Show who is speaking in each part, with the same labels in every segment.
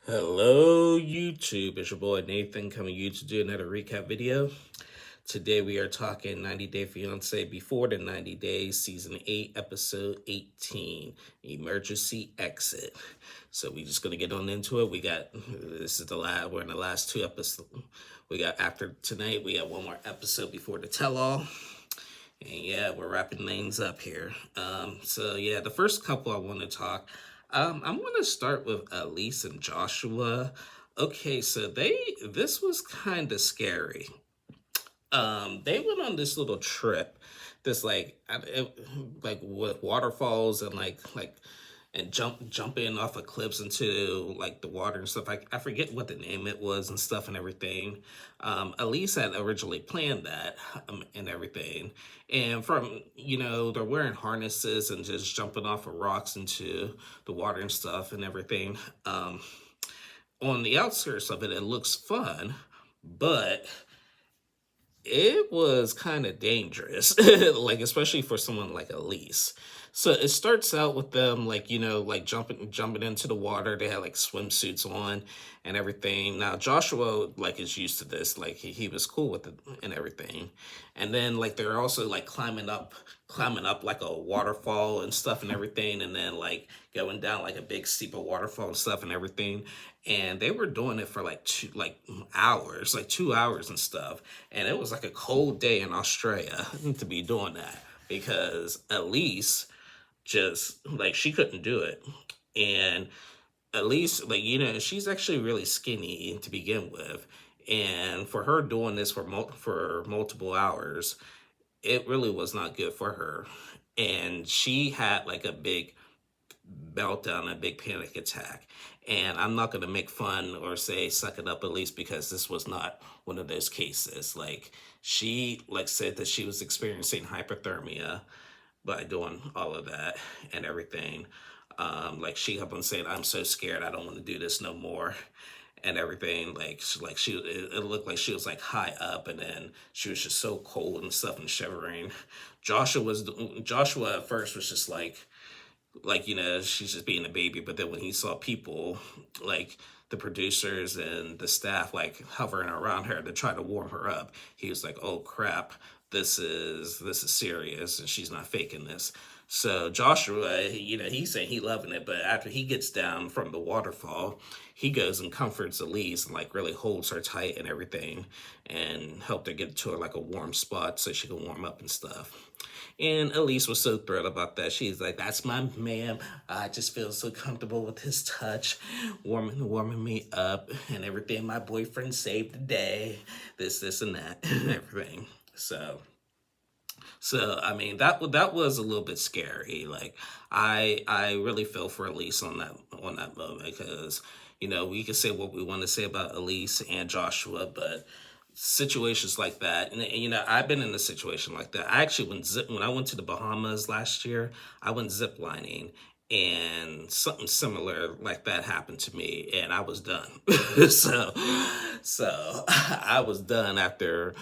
Speaker 1: Hello, YouTube. It's your boy Nathan coming to you to do another recap video. Today we are talking 90 Day Fiancé Before the 90 Days, Season 8, Episode 18, Emergency Exit. So we just gonna get on into it. We're in the last two episodes. We got after tonight, we got one more episode before the tell-all. And yeah, we're wrapping things up here. The first couple I want to talk. I'm going to start with Elise and Joshua. Okay, so this was kind of scary. They went on this little trip, this like with waterfalls and and jumping off of cliffs into like the water and stuff. I forget what the name it was and stuff and everything. Elise had originally planned that and everything. And they're wearing harnesses and just jumping off of rocks into the water and stuff and everything. On the outskirts of it, it looks fun, but it was kind of dangerous, like especially for someone like Elise. So it starts out with them like jumping into the water. They had like swimsuits on and everything. Now Joshua like is used to this, like he was cool with it and everything. And then like they're also like climbing up like a waterfall and stuff and everything, and then like going down like a big steep waterfall and stuff and everything. And they were doing it for like 2 hours and stuff. And it was like a cold day in Australia to be doing that, because Elise just like she couldn't do it. And Elise, she's actually really skinny to begin with. And for her doing this for multiple hours, it really was not good for her. And she had like a big meltdown, a big panic attack. And I'm not going to make fun or say suck it up, Elise, because this was not one of those cases. Like she said that she was experiencing hypothermia by doing all of that and everything. Like she kept on saying, "I'm so scared, I don't want to do this no more," and everything. It looked like she was like high up, and then she was just so cold and stuff and shivering. Joshua at first was just she's just being a baby. But then when he saw people like the producers and the staff like hovering around her to try to warm her up, he was like, "Oh crap, this is serious, and she's not faking this." So Joshua, he's saying he loving it, but after he gets down from the waterfall, he goes and comforts Elise and like really holds her tight and everything, and helped her get to her like a warm spot so she can warm up and stuff. And Elise was so thrilled about that. She's like, "That's my man. I just feel so comfortable with his touch, warming me up and everything. My boyfriend saved the day. This, and that, and everything." So I mean that was a little bit scary. Like I really feel for Elise on that moment, because we can say what we want to say about Elise and Joshua, but situations like that, and I've been in a situation like that. I actually when I went to the Bahamas last year, I went zip lining, and something similar like that happened to me, and I was done. so so I was done after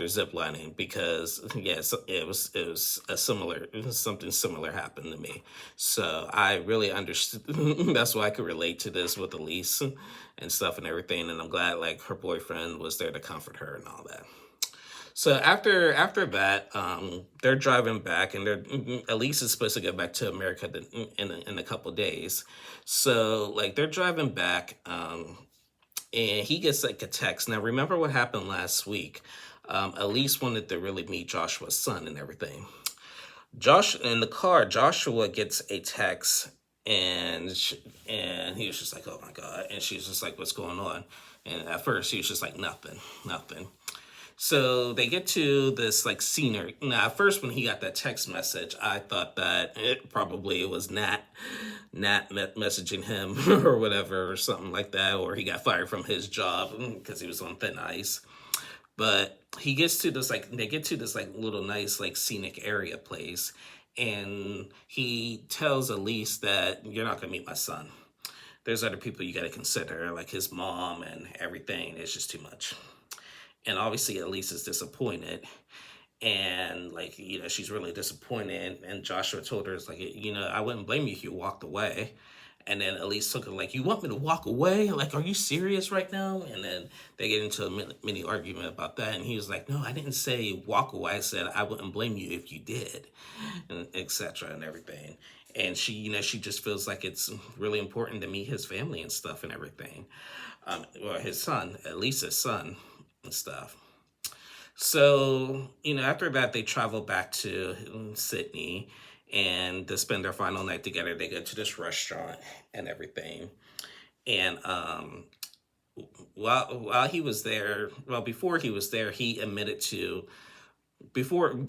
Speaker 1: zip lining, because it was something similar happened to me. So I really understood. That's why I could relate to this with Elise and stuff and everything. And I'm glad like her boyfriend was there to comfort her and all that. So after that, they're driving back, and Elise is supposed to go back to America in a couple days. So like they're driving back, and he gets like a text. Now remember what happened last week. Elise wanted to really meet Joshua's son and everything. In the car, Joshua gets a text, and he was just like, "Oh my God," and she was just like, "What's going on?" And at first he was just like, nothing. So they get to this like scenery. Now at first when he got that text message, I thought that it was Nat messaging him or whatever, or something like that, or he got fired from his job because he was on thin ice. But they get to this like little nice like scenic area place, and he tells Elise that, "You're not gonna meet my son. There's other people you got to consider, like his mom and everything. It's just too much." And obviously Elise is disappointed, and she's really disappointed. And Joshua told her, "It's like, I wouldn't blame you if you walked away." And then Elise took her like, "You want me to walk away? Like, are you serious right now?" And then they get into a mini argument about that. And he was like, "No, I didn't say walk away. I said I wouldn't blame you if you did," and etc. and everything. And she, she just feels like it's really important to meet his family and stuff and everything. Well, his son, Elise's son and stuff. So, after that, they travel back to Sydney and to spend their final night together. They go to this restaurant and everything. And while he was there, well, before he was there, he admitted to,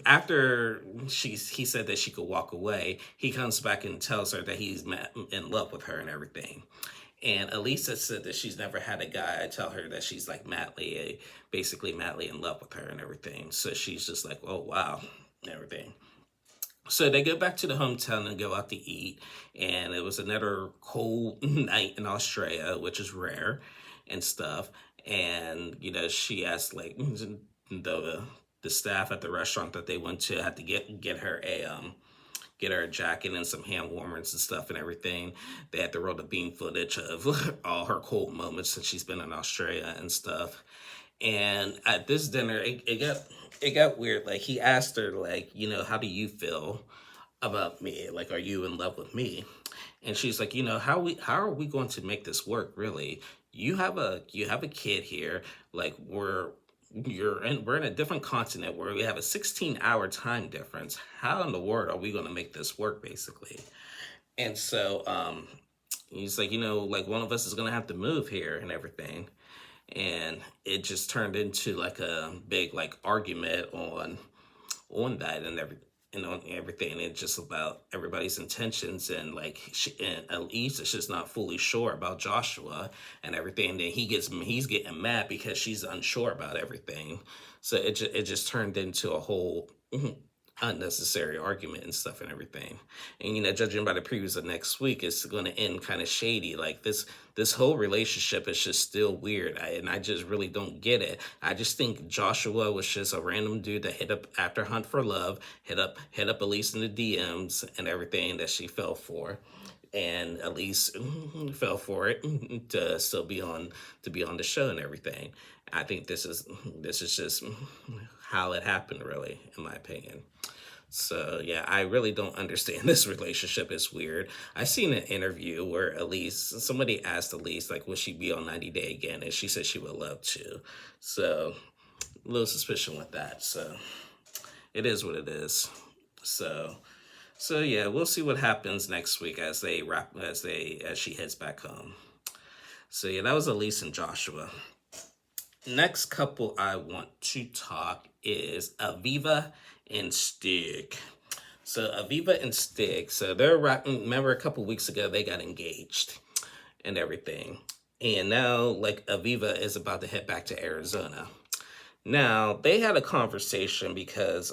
Speaker 1: after he said that she could walk away, he comes back and tells her that he's in love with her and everything. And Elisa said that she's never had a guy tell her that she's like basically madly in love with her and everything. So she's just like, oh, wow, and everything. So they go back to the hometown and go out to eat. And it was another cold night in Australia, which is rare and stuff. And, she asked like the staff at the restaurant that they went to had to get her a jacket and some hand warmers and stuff and everything. They had to roll the beam footage of all her cold moments since she's been in Australia and stuff. And at this dinner, it got weird. Like, he asked her, like, how do you feel about me? Like, are you in love with me? And she's like, how are we going to make this work, really? You have a kid here. Like, we're in a different continent where we have a 16-hour time difference. How in the world are we going to make this work, basically? And so he's like, like, one of us is going to have to move here and everything. And it just turned into like a big like argument on that and on everything. It's just about everybody's intentions, and like and Elise is just not fully sure about Joshua and everything. And then he's getting mad because she's unsure about everything. So it just turned into a whole unnecessary argument and stuff and everything. And judging by the previews of next week, it's going to end kind of shady. Like, this whole relationship is just still weird, and I just really don't get it. I just think Joshua was just a random dude that hit up after Hunt for Love, hit up Elise in the DMs and everything that she fell for. And Elise fell for it to still be on the show and everything. I think this is just how it happened, really, in my opinion. So yeah, I really don't understand this relationship. It's weird. I seen an interview where somebody asked Elise, like, would she be on 90 Day again? And she said she would love to. So a little suspicion with that. So it is what it is. So yeah, we'll see what happens next week as she heads back home. So yeah, that was Elise and Joshua. Next couple I want to talk is Aviva and Stig. So Aviva and Stig, so remember a couple weeks ago they got engaged and everything. And now like Aviva is about to head back to Arizona. Now they had a conversation because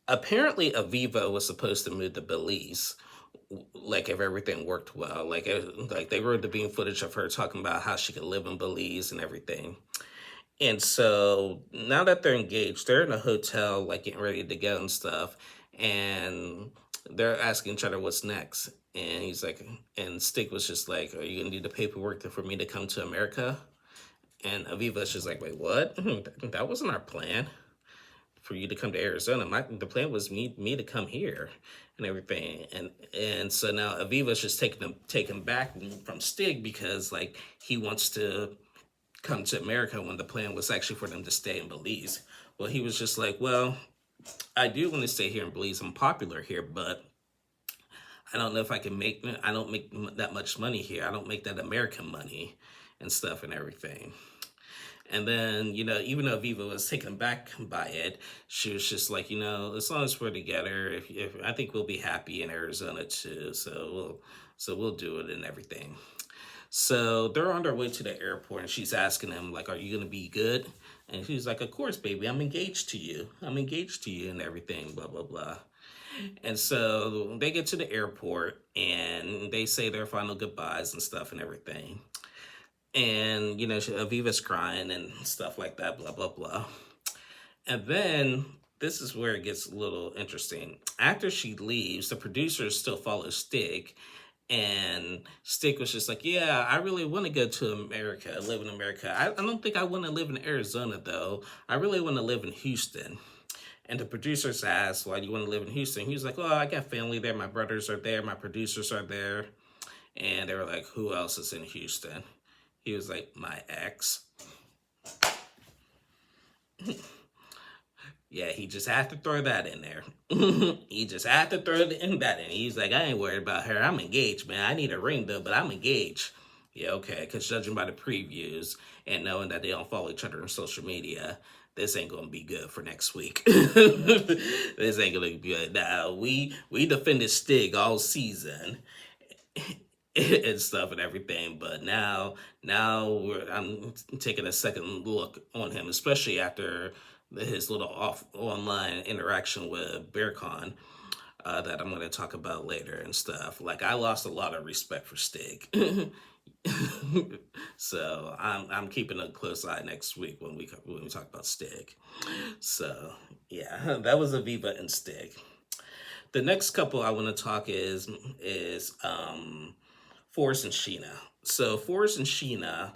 Speaker 1: apparently Aviva was supposed to move to Belize, like if everything worked well. Like they wrote the beam footage of her talking about how she could live in Belize and everything. And so now that they're engaged, they're in a hotel, like getting ready to go and stuff. And they're asking each other what's next. And he's like, and Stig was just like, are you gonna need the paperwork for me to come to America? And Aviva's just like, wait, what? That wasn't our plan, for you to come to Arizona. The plan was me to come here and everything. And so now Aviva's just taken back from Stig because like he wants to come to America when the plan was actually for them to stay in Belize. Well, he was just like, well, I do want to stay here in Belize. I'm popular here, but I don't know if I don't make that much money here. I don't make that American money and stuff and everything. And then, even though Aviva was taken back by it, she was just like, as long as we're together, if I think we'll be happy in Arizona too. So we'll do it and everything. So they're on their way to the airport, and she's asking him, like, are you going to be good? And he's like, of course, baby, I'm engaged to you and everything, blah, blah, blah. And so they get to the airport, and they say their final goodbyes and stuff and everything. And, Aviva's crying and stuff like that, blah, blah, blah. And then this is where it gets a little interesting. After she leaves, the producers still follow Stig, And Stick was just like, yeah, I really want to go to America, live in America. I don't think I want to live in Arizona, though. I really want to live in Houston. And the producers asked, why do you want to live in Houston? He was like, well, I got family there. My brothers are there. My producers are there. And they were like, who else is in Houston? He was like, my ex. Yeah, he just had to throw that in there. He just had to throw that in. He's like, I ain't worried about her. I'm engaged, man. I need a ring, though, but I'm engaged. Yeah, okay, because judging by the previews and knowing that they don't follow each other on social media, this ain't gonna be good for next week. This ain't gonna be good. Now, we defended Stig all season and stuff and everything, but I'm taking a second look on him, especially after his little off online interaction with BearCon, that I'm going to talk about later and stuff. Like, I lost a lot of respect for Stig. So I'm keeping a close eye next week when we talk about Stig. So yeah, that was Aviva and Stig. The next couple I want to talk is Forrest and Sheena. So Forrest and Sheena,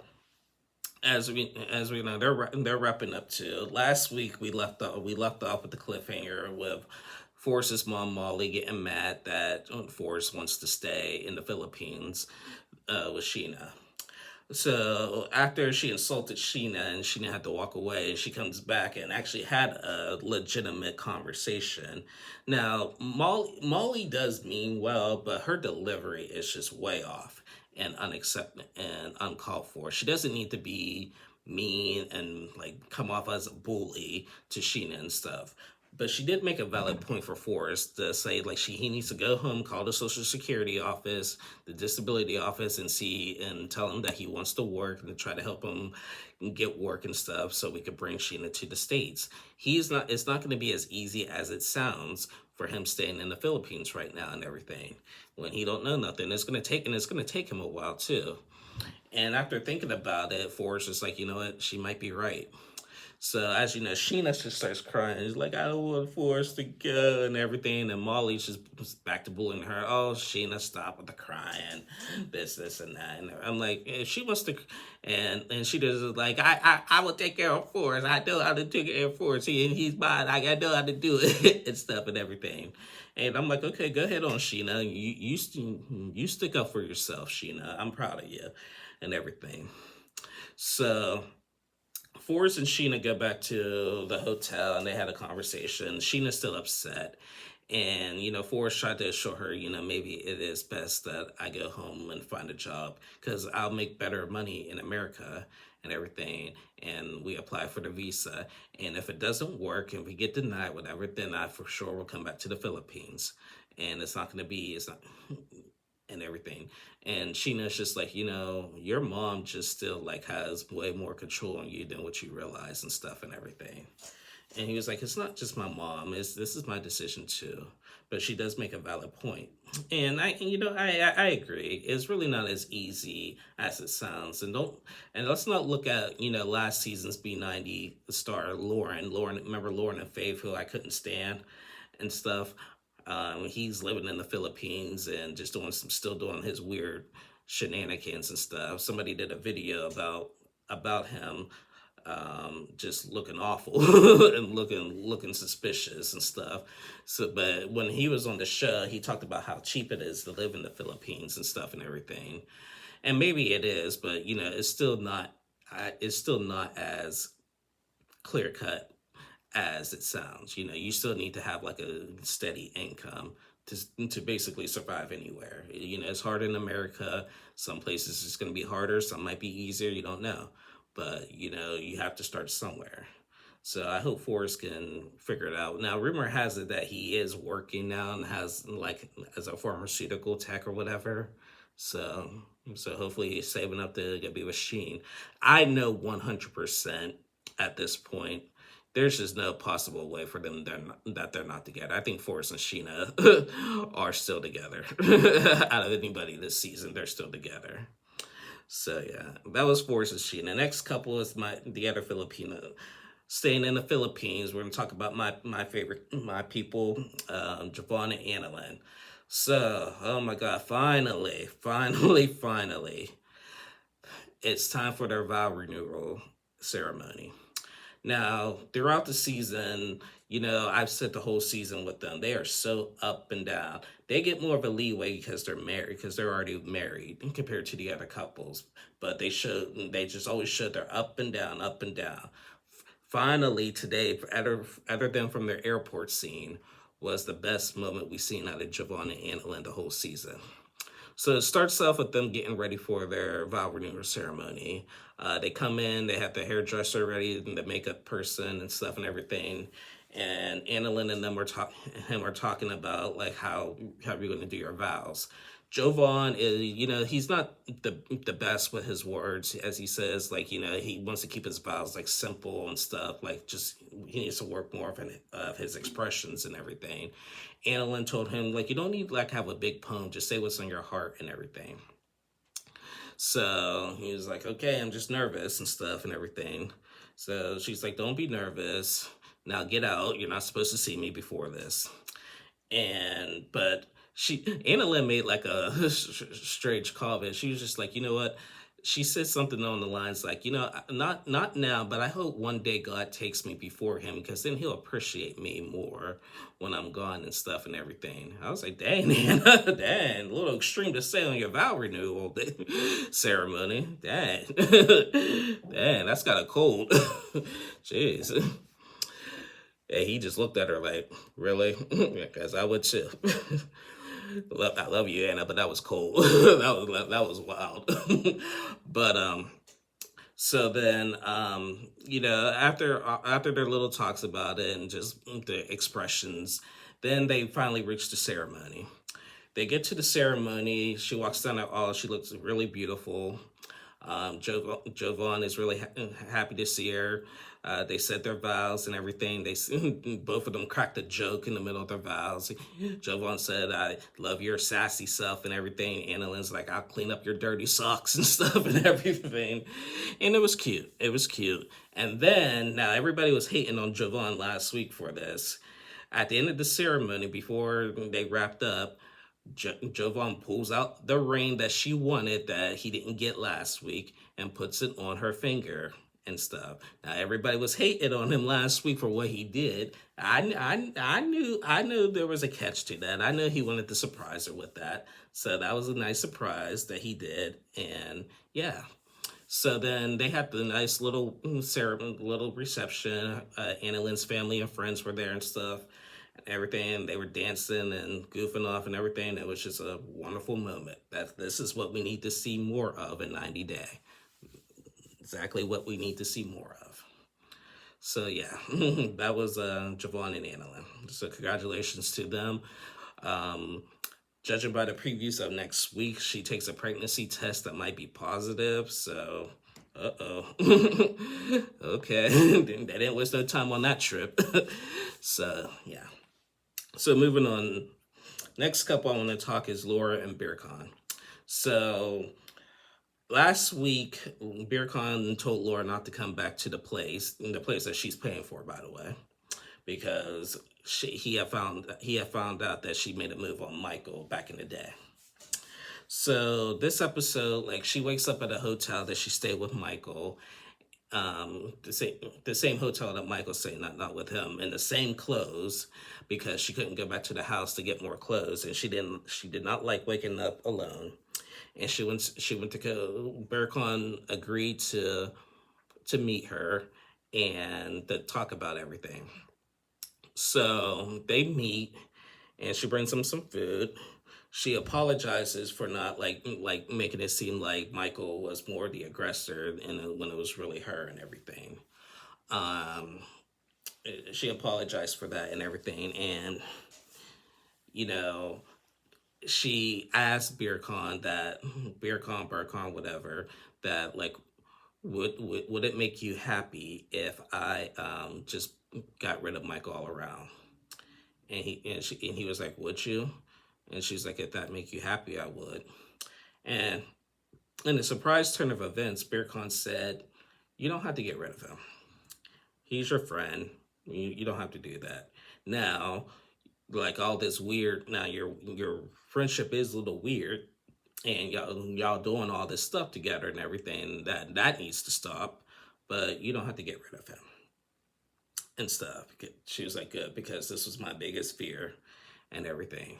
Speaker 1: as we know, they're wrapping up too. Last week we left off with the cliffhanger with Forrest's mom Molly getting mad that Forrest wants to stay in the Philippines with Sheena. So after she insulted Sheena and Sheena had to walk away, she comes back and actually had a legitimate conversation. Now, Molly does mean well, but her delivery is just way off and unacceptable and uncalled for. She doesn't need to be mean and like come off as a bully to Sheena and stuff. But she did make a valid point for Forrest to say like he needs to go home, call the Social Security office, the disability office, and tell him that he wants to work and to try to help him get work and stuff so we could bring Sheena to the States. It's not going to be as easy as it sounds for him staying in the Philippines right now and everything. When he don't know nothing, it's going to take him a while too. And after thinking about it, Forrest is like, you know what, she might be right. So as you know, Sheena just starts crying. She's like, I don't want Forrest to go and everything. And Molly's just back to bullying her. Oh, Sheena, stop with the crying. This, and that. And I'm like, if she wants to, and she does like, I will take care of Forrest. I know how to take care of Forrest. He's mine. I know how to do it and stuff and everything. And I'm like, okay, go ahead on, Sheena. You stick up for yourself, Sheena. I'm proud of you and everything. So Forrest and Sheena go back to the hotel and they had a conversation. Sheena's still upset. And, Forrest tried to assure her, maybe it is best that I go home and find a job because I'll make better money in America and everything. And we apply for the visa. And if it doesn't work and we get denied, whatever, then I for sure will come back to the Philippines. And it's not and everything. And Sheena's just like, your mom just still like has way more control on you than what you realize and stuff and everything. And he was like, it's not just my mom, this is my decision too. But she does make a valid point. And I agree. It's really not as easy as it sounds. And let's not look at, last season's B90 star Lauren, remember Lauren and Faith, who I couldn't stand and stuff. He's living in the Philippines and just still doing his weird shenanigans and stuff. Somebody did a video about him, just looking awful and looking suspicious and stuff. So, but when he was on the show, he talked about how cheap it is to live in the Philippines and stuff and everything. And maybe it is, but it's still not. It's still not as clear cut as it sounds. You still need to have like a steady income to basically survive anywhere. It's hard in America. Some places it's going to be harder. Some might be easier. You don't know. But, you have to start somewhere. So I hope Forrest can figure it out. Now, rumor has it that he is working now and has like as a pharmaceutical tech or whatever. So hopefully he's saving up to be with Sheen. I know 100% at this point there's just no possible way for them that they're not together. I think Forrest and Sheena are still together. Out of anybody this season, they're still together. So yeah, that was Forrest and Sheena. Next couple is the other Filipino. Staying in the Philippines, we're gonna talk about my people, Javon and Annalyn. So, oh my God, finally, it's time for their vow renewal ceremony. Now, throughout the season, I've said the whole season with them, they are so up and down. They get more of a leeway because they're married, because they're already married compared to the other couples. But they just always show they're up and down, up and down. Finally, today, other than from their airport scene, was the best moment we've seen out of Javon and Anna the whole season. So it starts off with them getting ready for their vow renewal ceremony. They come in, they have the hairdresser ready, and the makeup person and stuff and everything. And Annalyn and them are talking about like how you're going to do your vows. Jovan is, he's not the best with his words, as he says, like, he wants to keep his vows like simple and stuff, like just he needs to work more of his expressions and everything. Annalyn told him, like, you don't need like have a big poem, just say what's on your heart and everything. So he was like, okay, I'm just nervous and stuff and everything. So she's like, don't be nervous. Now get out. You're not supposed to see me before this. But Anna Lynn made like a strange comment. She was just like, you know what? She said something on the lines like, not now, but I hope one day God takes me before him, because then he'll appreciate me more when I'm gone and stuff and everything. I was like, dang, Anna, dang, a little extreme to say on your vow renewal ceremony. Dang, dang, that's kind of cold. Jeez. And he just looked at her like, really? Because I would too. I love you, Anna, but that was cold. that was wild. But so then after their little talks about it and just the expressions, then they finally reach the ceremony. They get to the ceremony. She walks down the aisle. She looks really beautiful. Jovan is really happy to see her. They said their vows and everything. Both of them cracked a joke in the middle of their vows. Jovan said, I love your sassy self and everything. Annalyn's like, I'll clean up your dirty socks and stuff and everything. And it was cute. It was cute. And then, now everybody was hating on Jovan last week for this. At the end of the ceremony, before they wrapped up, Jovan pulls out the ring that she wanted that he didn't get last week and puts it on her finger and stuff. Now everybody was hating on him last week for what he did. I knew there was a catch to that. I knew he wanted to surprise her with that. So that was a nice surprise that he did. And yeah. So then they had the nice little ceremony, little reception. Anna Lynn's family and friends were there and stuff. Everything, they were dancing and goofing off and everything. It was just a wonderful moment. This is what we need to see more of in 90 Day. Exactly what we need to see more of. So yeah, that was Javon and Annalyn. So congratulations to them. Judging by the previews of next week, she takes a pregnancy test that might be positive. So, okay, they didn't waste no time on that trip. So yeah. So moving on, next couple I want to talk is Laura and Birkan. So last week, Birkan told Laura not to come back to the place that she's paying for, by the way, because he had found out that she made a move on Michael back in the day. So this episode, like, she wakes up at a hotel that she stayed with Michael. The same hotel that Michael stayed, not with him, in the same clothes, because she couldn't go back to the house to get more clothes, and she did not like waking up alone. And she went to go. Birkan agreed to meet her and to talk about everything. So they meet, and she brings him some food. She apologizes for not like making it seem like Michael was more the aggressor and when it was really her and everything. She apologized for that and everything, and she asked Birkan, whatever, that like, would it make you happy if I just got rid of Michael all around? And he was like, would you? And she's like, if that make you happy, I would. And in a surprise turn of events, Birkan said, you don't have to get rid of him. He's your friend. You don't have to do that. Now, like all this weird. Now your friendship is a little weird, and y'all doing all this stuff together and everything. That needs to stop. But you don't have to get rid of him and stuff. She was like, good, because this was my biggest fear and everything.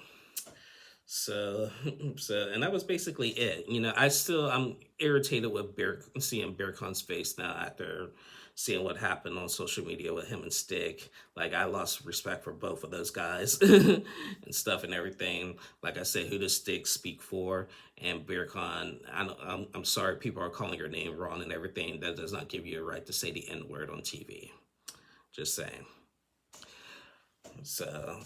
Speaker 1: So, and that was basically it. I'm irritated with seeing Bearcon's face now after seeing what happened on social media with him and Stig. Like, I lost respect for both of those guys and stuff and everything. Like I said, who does Stig speak for? And Bearcon, I'm sorry, people are calling your name wrong and everything. That does not give you a right to say the N word on TV. Just saying. So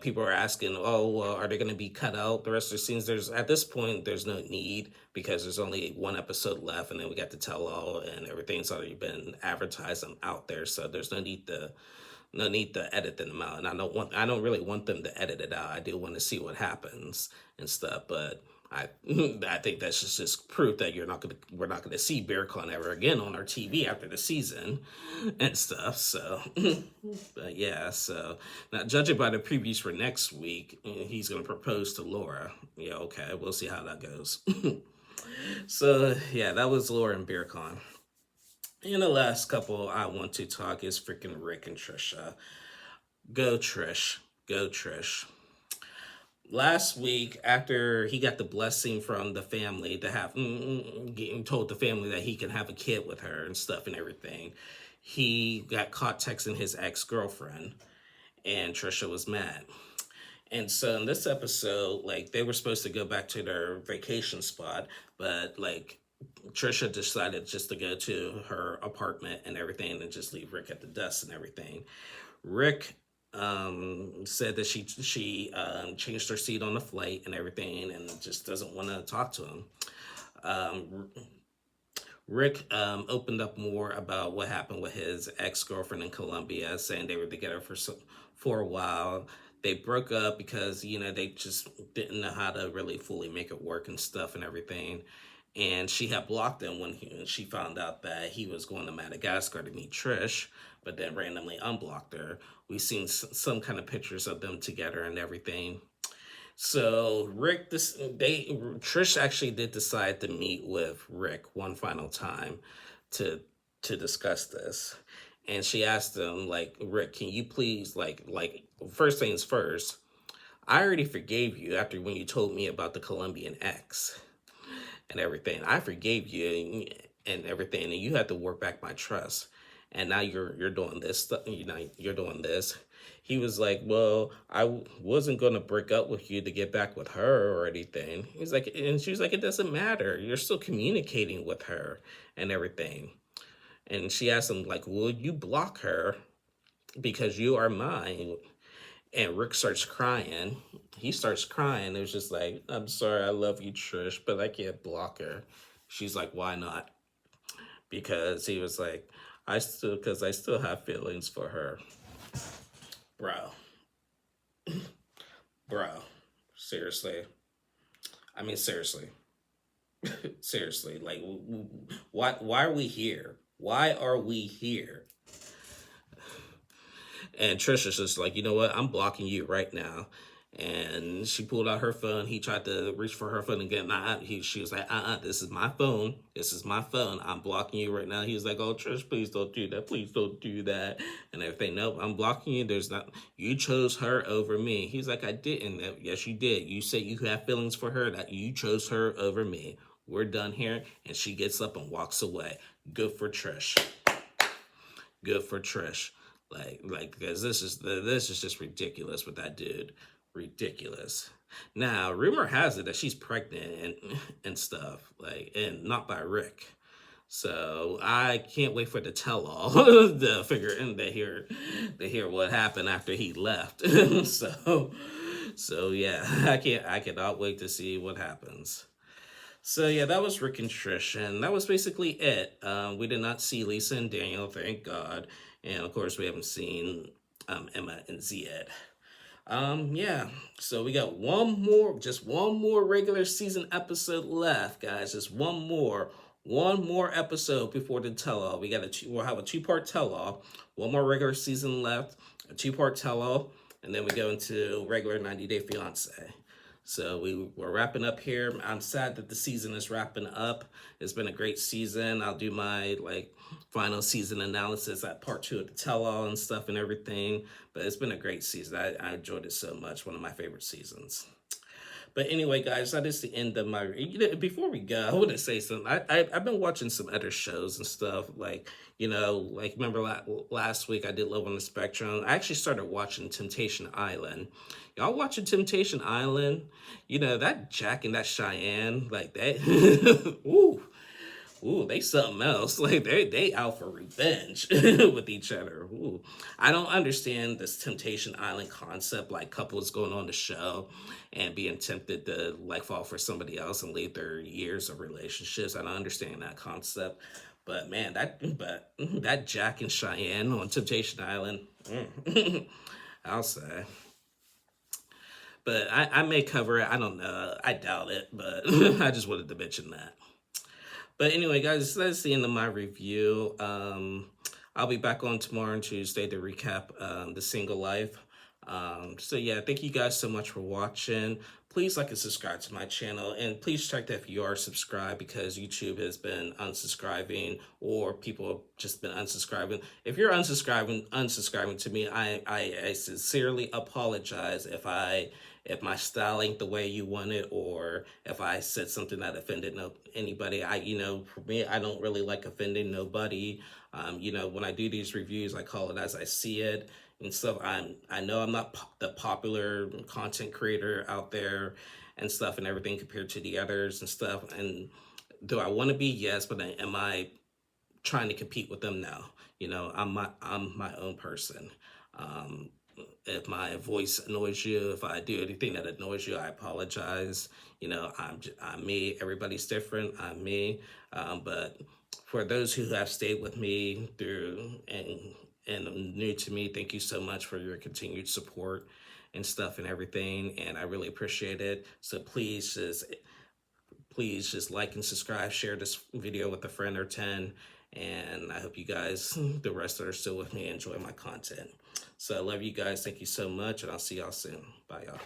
Speaker 1: people are asking, oh, well, are they going to be cut out the rest of the scenes? At this point, there's no need, because there's only one episode left, and then we got the tell all, and everything's already been advertised and out there. So there's no need to edit them out. And I don't really want them to edit it out. I do want to see what happens and stuff, but I think that's just proof that we're not gonna see Bearcon ever again on our TV after the season and stuff. So, but yeah. So now, judging by the previews for next week, he's gonna propose to Laura. Yeah, okay, we'll see how that goes. So yeah, that was Laura and Bearcon. And the last couple I want to talk is freaking Rick and Trisha. Go Trish, go Trish. Last week, after he got the blessing from the family to have, getting told the family that he can have a kid with her and stuff and everything, he got caught texting his ex-girlfriend, and Trisha was mad. And so in this episode, like, they were supposed to go back to their vacation spot, but like, Trisha decided just to go to her apartment and everything and just leave Rick at the desk and everything. Rick said that she changed her seat on the flight and everything, and just doesn't want to talk to him. Rick opened up more about what happened with his ex-girlfriend in Colombia, saying they were together for a while. They broke up because they just didn't know how to really fully make it work and stuff and everything. And she had blocked him when she found out that he was going to Madagascar to meet Trish, but then randomly unblocked her. We've seen some kind of pictures of them together and everything. So Trish actually did decide to meet with Rick one final time to discuss this. And she asked him, like, Rick, can you please, like first things first, I already forgave you after when you told me about the Colombian ex and everything. I forgave you and everything, and you had to work back my trust. And now you're doing this stuff. You're doing this. He was like, well, I wasn't going to break up with you to get back with her or anything. He's like, and she was like, it doesn't matter. You're still communicating with her and everything. And she asked him, like, will you block her because you are mine? And Rick starts crying. He starts crying. It was just like, I'm sorry, I love you, Trish, but I can't block her. She's like, why not? Because he was like, I still have feelings for her. Bro, seriously. I mean, seriously. Seriously, like, why are we here? Why are we here? And Trisha's just like, you know what? I'm blocking you right now. And she pulled out her phone. He tried to reach for her phone again. She was like, this is my phone. This is my phone. I'm blocking you right now. He was like, oh, Trish, please don't do that. Please don't do that. And everything. Nope, I'm blocking you. You chose her over me. He's like, I didn't. Yes, you did. You said you have feelings for her, that you chose her over me. We're done here. And she gets up and walks away. Good for Trish. Good for Trish. Like, because this is just ridiculous with that dude. Ridiculous. Now, rumor has it that she's pregnant and stuff, like, and not by Rick. So I can't wait for the tell-all to figure and to hear what happened after he left. so yeah, I cannot wait to see what happens. So yeah, that was Rick and Trish, and that was basically it. We did not see Lisa and Daniel, thank God, and of course we haven't seen Emma and Zied. Yeah, so we got just one more regular season episode left, guys. Just one more episode before the tell-all. We'll have a 2-part tell-all, one more regular season left, a 2-part tell-all, and then we go into regular 90 Day Fiance. So we're wrapping up here. I'm sad that the season is wrapping up. It's been a great season. I'll do my final season analysis at part 2 of the tell-all and stuff and everything. But it's been a great season. I enjoyed it so much. One of my favorite seasons. But anyway, guys, that is the end of my. Before we go, I want to say something. I've been watching some other shows and stuff. Remember last week I did Love on the Spectrum. I actually started watching Temptation Island. Y'all watching Temptation Island? That Jack and that Cheyenne, like that. Ooh. Ooh, they something else. Like they out for revenge with each other. Ooh. I don't understand this Temptation Island concept, like couples going on the show and being tempted to fall for somebody else and leave their years of relationships. I don't understand that concept. But man, that Jack and Cheyenne on Temptation Island, I'll say. But I may cover it. I don't know. I doubt it, but I just wanted to mention that. But anyway, guys, that's the end of my review. I'll be back on tomorrow and Tuesday to recap The Single Life. So yeah, thank you guys so much for watching. Please like and subscribe to my channel, and please check that if you are subscribed, because YouTube has been unsubscribing, or people have just been unsubscribing. If you're unsubscribing to me, I sincerely apologize if my style ain't the way you want it, or if I said something that offended anybody. For me, I don't really like offending nobody. When I do these reviews, I call it as I see it and stuff. I know I'm not the popular content creator out there and stuff and everything compared to the others and stuff. And do I want to be? Yes, but am I trying to compete with them now? I'm my own person. If my voice annoys you, if I do anything that annoys you, I apologize. I'm me. Everybody's different. I'm me. But for those who have stayed with me through and new to me, thank you so much for your continued support and stuff and everything. And I really appreciate it. So please just like and subscribe, share this video with a friend or 10. And I hope you guys, the rest that are still with me, enjoy my content. So I love you guys. Thank you so much. And I'll see y'all soon. Bye, y'all.